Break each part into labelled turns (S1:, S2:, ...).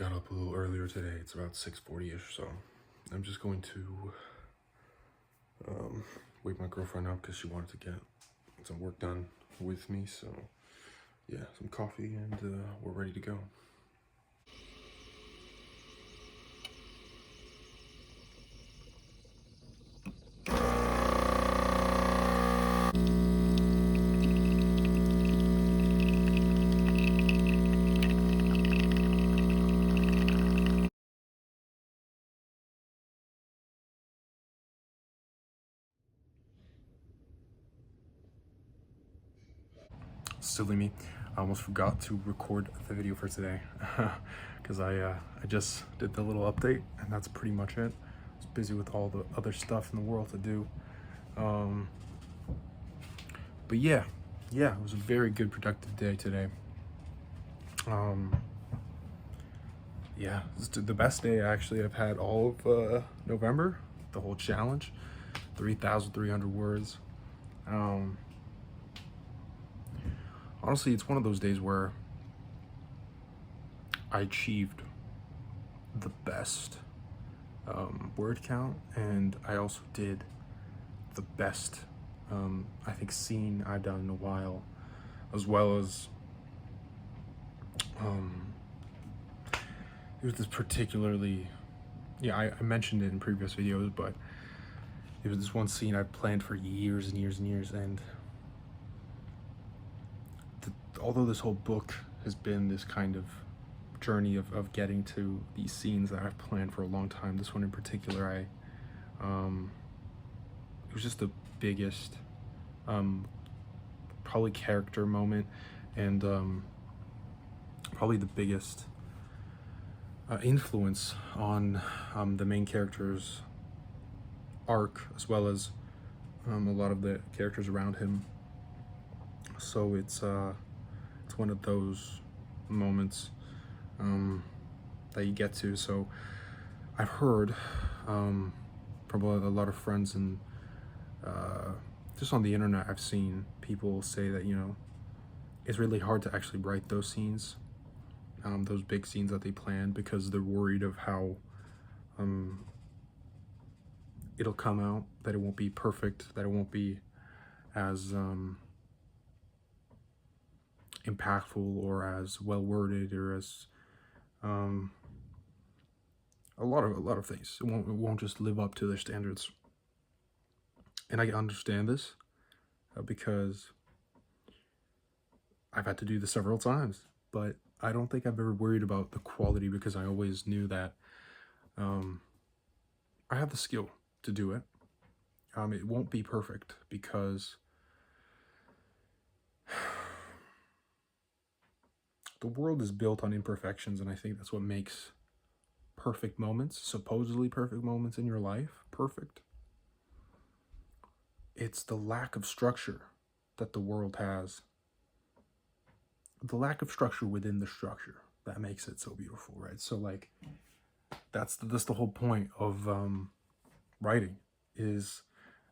S1: got up a little earlier today. It's about 6:40ish, so I'm just going to wake my girlfriend up because she wanted to get some work done with me. So yeah, some coffee and we're ready to go. Silly me, I almost forgot to record the video for today because I just did the little update and that's pretty much it. I was busy with all the other stuff in the world to do. But yeah, it was a very good productive day today. Yeah, this is the best day actually I've had all of November, the whole challenge, 3,300 words. Honestly, it's one of those days where I achieved the best word count, and I also did the best, I think, scene I've done in a while, as well as it was this particularly, yeah, I mentioned it in previous videos, but it was this one scene I planned for years and years and years, and although this whole book has been this kind of journey of getting to these scenes that I've planned for a long time, this one in particular, it was just the biggest, probably character moment, and probably the biggest influence on the main character's arc, as well as a lot of the characters around him. So it's one of those moments that you get to. So I've heard from a lot of friends and just on the internet, I've seen people say that, you know, it's really hard to actually write those scenes, those big scenes that they plan, because they're worried of how it'll come out, that it won't be perfect, that it won't be as impactful or as well worded, or as a lot of things. It won't just live up to their standards. And I understand this because I've had to do this several times, but I don't think I've ever worried about the quality, because I always knew that I have the skill to do it. It won't be perfect because the world is built on imperfections, and I think that's what makes perfect moments, supposedly perfect moments in your life, perfect. It's the lack of structure that the world has, the lack of structure within the structure, that makes it so beautiful, right? So like that's the whole point of writing. Is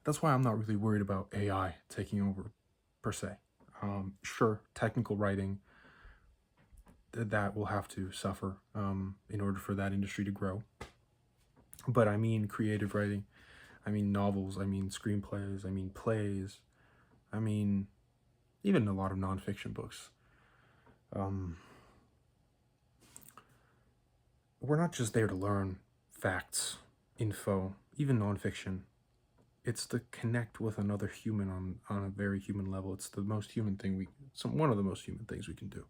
S1: that's why I'm not really worried about AI taking over per se. Sure, technical writing, that will have to suffer in order for that industry to grow, but I mean creative writing, I mean novels, I mean screenplays, I mean plays, I mean even a lot of nonfiction books. We're not just there to learn facts, info, even nonfiction. It's to connect with another human on a very human level. It's the most human thing one of the most human things we can do.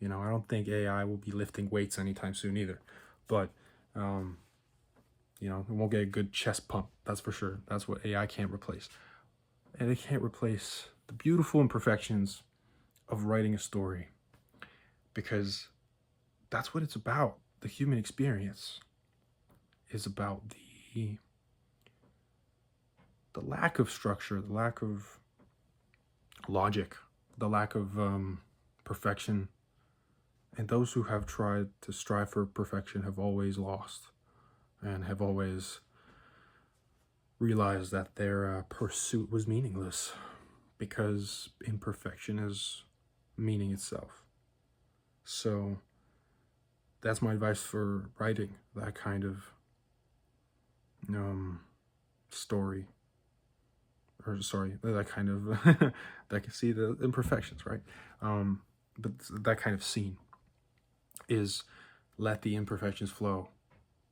S1: You know, I don't think AI will be lifting weights anytime soon either, but you know, it won't get a good chest pump, that's for sure. That's what AI can't replace. And it can't replace the beautiful imperfections of writing a story, because that's what it's about. The human experience is about the lack of structure, the lack of logic, the lack of perfection. And those who have tried to strive for perfection have always lost, and have always realized that their pursuit was meaningless, because imperfection is meaning itself. So that's my advice for writing that kind of story, or sorry, that kind of that can see the imperfections, right? But that kind of scene is let the imperfections flow,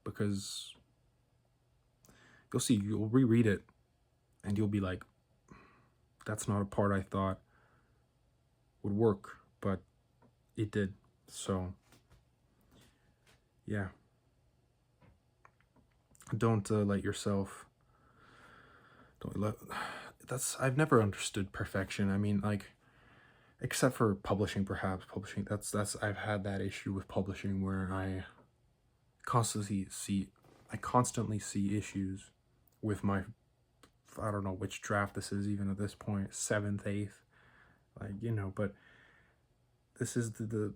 S1: because you'll see, you'll reread it and you'll be like, that's not a part I thought would work, but it did. So yeah, don't let yourself, don't let, that's, I've never understood perfection. I mean, like, except for publishing, perhaps publishing, that's I've had that issue with publishing where constantly see I constantly see issues with my, I don't know which draft this is even at this point, seventh, eighth, like, but this is the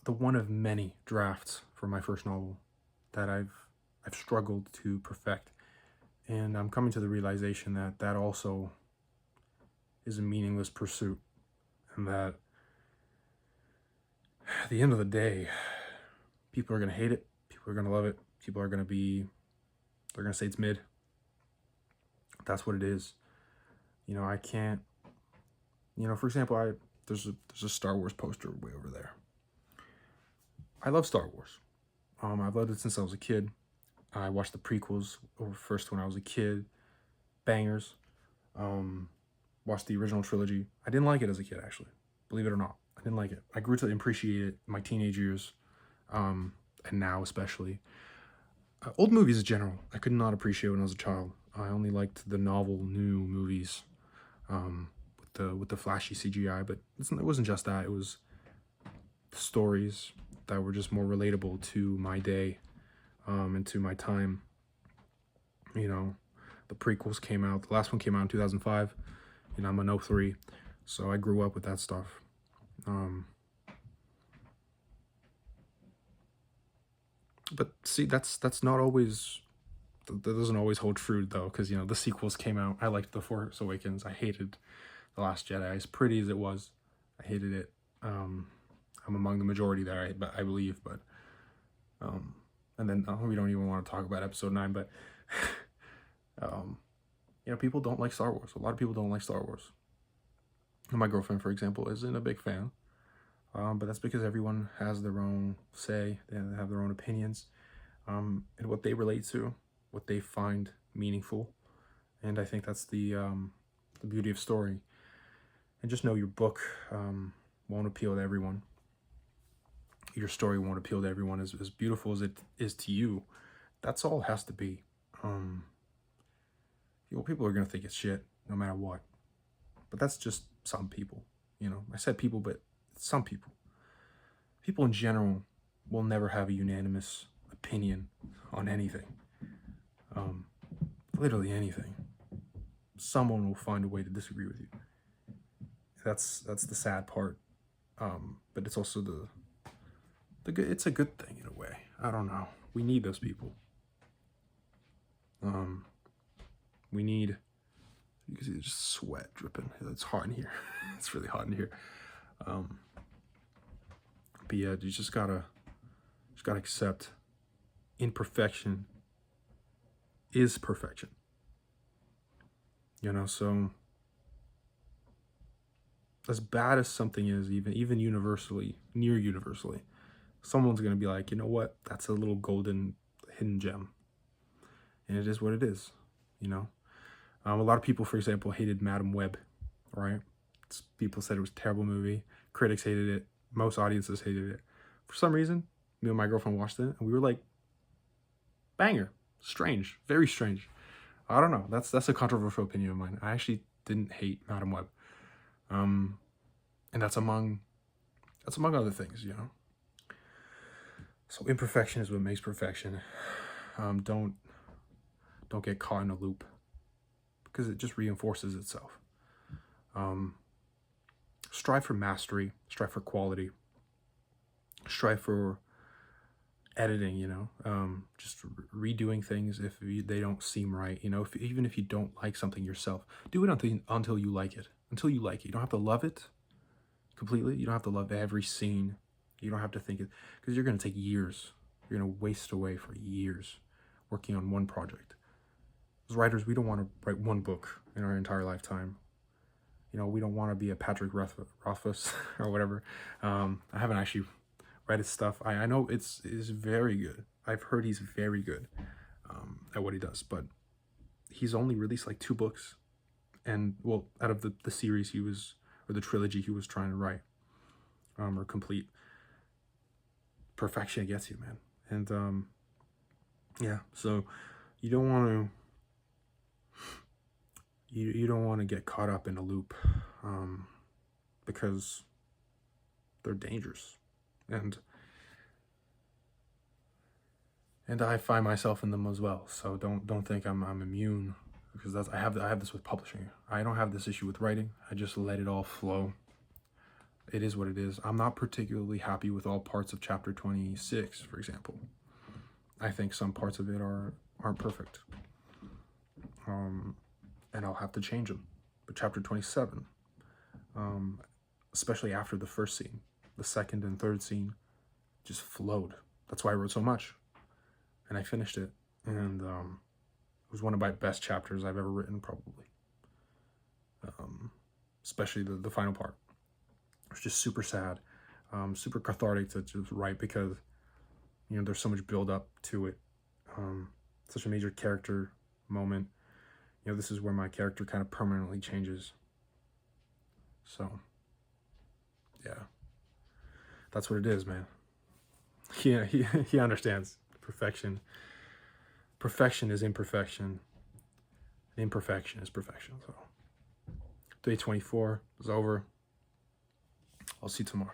S1: one of many drafts for my first novel that I've struggled to perfect, and I'm coming to the realization that that also is a meaningless pursuit, and that at the end of the day, people are going to hate it, people are going to love it, people are going to be, they're going to say it's mid. That's what it is. I can't, for example, there's a Star Wars poster way over there. I love Star Wars. I've loved it since I was a kid. I watched the prequels over first when I was a kid. Bangers. Watched the original trilogy. I didn't like it as a kid, actually. Believe it or not. I didn't like it. I grew to appreciate it in my teenage years, and now especially. Old movies in general, I could not appreciate when I was a child. I only liked the novel new movies, with the flashy CGI. But it wasn't just that. It was stories that were just more relatable to my day, and to my time. The prequels came out. The last one came out in 2005. I'm an 03, so I grew up with that stuff. But see, that's not always, that doesn't always hold true though, because the sequels came out. I liked The Force Awakens. I hated The Last Jedi. As pretty as it was, I hated it. I'm among the majority there, I believe. But and then we don't even want to talk about Episode 9. But people don't like Star Wars. A lot of people don't like Star Wars. My girlfriend, for example, isn't a big fan. But that's because everyone has their own say. They have their own opinions, and what they relate to, what they find meaningful. And I think that's the beauty of story. And just know your book won't appeal to everyone. Your story won't appeal to everyone as beautiful as it is to you. That's all it has to be. People are going to think it's shit no matter what. But that's just some people. I said people, but some people. People in general will never have a unanimous opinion on anything. Literally anything. Someone will find a way to disagree with you. That's the sad part. But it's also the good. It's a good thing in a way. I don't know. We need those people. We need. You can see there's just sweat dripping. It's hot in here. It's really hot in here. But yeah, you just gotta accept imperfection is perfection. So as bad as something is, even universally, near universally, someone's gonna be like, you know what? That's a little golden hidden gem, and it is what it is. A lot of people, for example, hated Madam Web, right? People said it was a terrible movie. Critics hated it. Most audiences hated it. For some reason, me and my girlfriend watched it, and we were like, banger. Strange. Very strange. I don't know. That's a controversial opinion of mine. I actually didn't hate Madam Web. And that's among other things, So imperfection is what makes perfection. Don't get caught in a loop, because it just reinforces itself. Strive for mastery, strive for quality, strive for editing, just redoing things if they don't seem right, even if you don't like something yourself, do it until you like it. You don't have to love it completely. You don't have to love every scene You don't have to think it, because you're going to take years. You're going to waste away for years working on one project. As writers, we don't want to write one book in our entire lifetime. You know, we don't want to be a Patrick Rothfuss or whatever. I haven't actually read his stuff. I know it's very good. I've heard he's very good at what he does, but he's only released like 2 books. And, well, out of the series he was, or the trilogy he was trying to write or complete. Perfection gets you, man. And, yeah, so you don't want to, you don't want to get caught up in a loop because they're dangerous. And I find myself in them as well. So don't think I'm immune, because I have this with publishing. I don't have this issue with writing. I just let it all flow. It is what it is. I'm not particularly happy with all parts of chapter 26, for example. I think some parts of it aren't perfect. And I'll have to change them. But chapter 27, especially after the first scene, the second and third scene just flowed. That's why I wrote so much. And I finished it. And it was one of my best chapters I've ever written, probably. Especially the final part. It was just super sad, super cathartic to just write, because, you know, there's so much build up to it. Such a major character moment. You know, this is where my character kind of permanently changes. So, yeah, that's what it is, man. Yeah, he understands perfection. Perfection is imperfection. Imperfection is perfection. So, day 24 is over. I'll see you tomorrow.